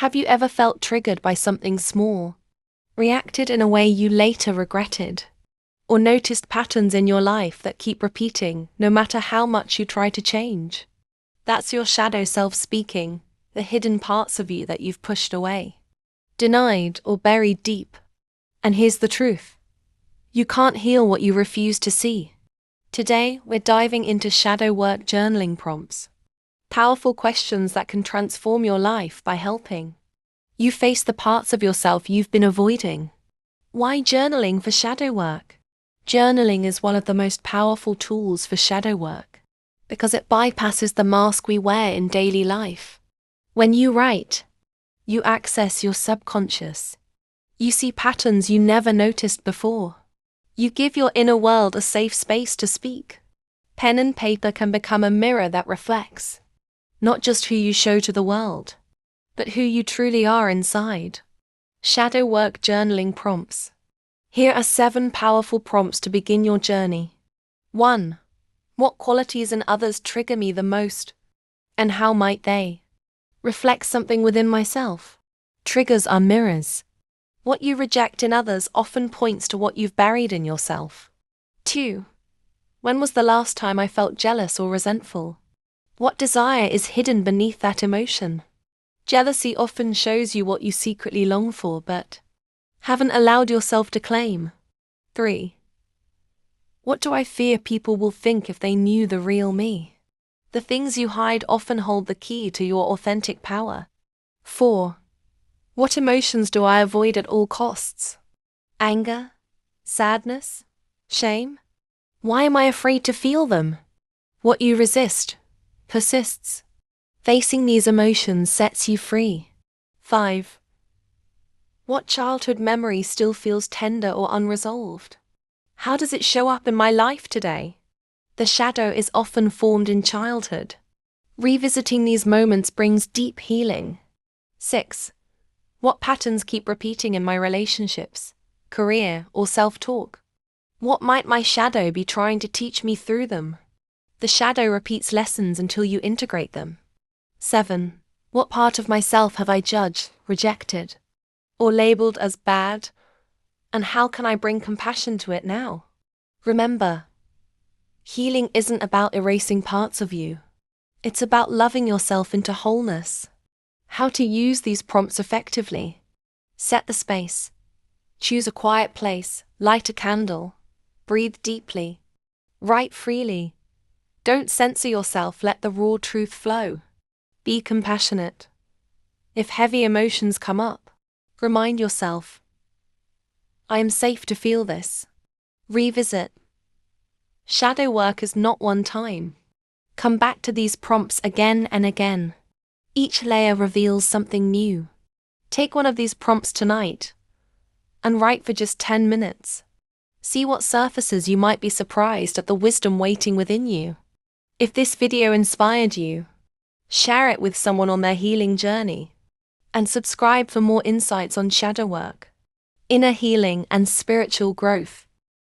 Have you ever felt triggered by something small, reacted in a way you later regretted, or noticed patterns in your life that keep repeating no matter how much you try to change? That's your shadow self speaking, the hidden parts of you that you've pushed away, denied, or buried deep. And here's the truth: you can't heal what you refuse to see. Today, we're diving into shadow work journaling prompts, powerful questions that can transform your life by helping you face the parts of yourself you've been avoiding. Why journaling for shadow work? Journaling is one of the most powerful tools for shadow work because it bypasses the mask we wear in daily life. When you write, you access your subconscious. You see patterns you never noticed before. You give your inner world a safe space to speak. Pen and paper can become a mirror that reflects not just who you show to the world, but who you truly are inside. Shadow work journaling prompts. Here are 7 powerful prompts to begin your journey. 1. What qualities in others trigger me the most? And how might they reflect something within myself? Triggers are mirrors. What you reject in others often points to what you've buried in yourself. 2. When was the last time I felt jealous or resentful? What desire is hidden beneath that emotion? Jealousy often shows you what you secretly long for but haven't allowed yourself to claim. 3. What do I fear people will think if they knew the real me? The things you hide often hold the key to your authentic power. 4. What emotions do I avoid at all costs? Anger? Sadness? Shame? Why am I afraid to feel them? What you resist persists. Facing these emotions sets you free. 5. What childhood memory still feels tender or unresolved? How does it show up in my life today? The shadow is often formed in childhood. Revisiting these moments brings deep healing. 6. What patterns keep repeating in my relationships, career, or self-talk? What might my shadow be trying to teach me through them? The shadow repeats lessons until you integrate them. 7. What part of myself have I judged, rejected, or labeled as bad? And how can I bring compassion to it now? Remember, healing isn't about erasing parts of you. It's about loving yourself into wholeness. How to use these prompts effectively. Set the space. Choose a quiet place, light a candle, breathe deeply, write freely. Don't censor yourself, let the raw truth flow. Be compassionate. If heavy emotions come up, remind yourself, I am safe to feel this. Revisit. Shadow work is not one time. Come back to these prompts again and again. Each layer reveals something new. Take one of these prompts tonight and write for just 10 minutes. See what surfaces. You might be surprised at the wisdom waiting within you. If this video inspired you, share it with someone on their healing journey, and subscribe for more insights on shadow work, inner healing, and spiritual growth.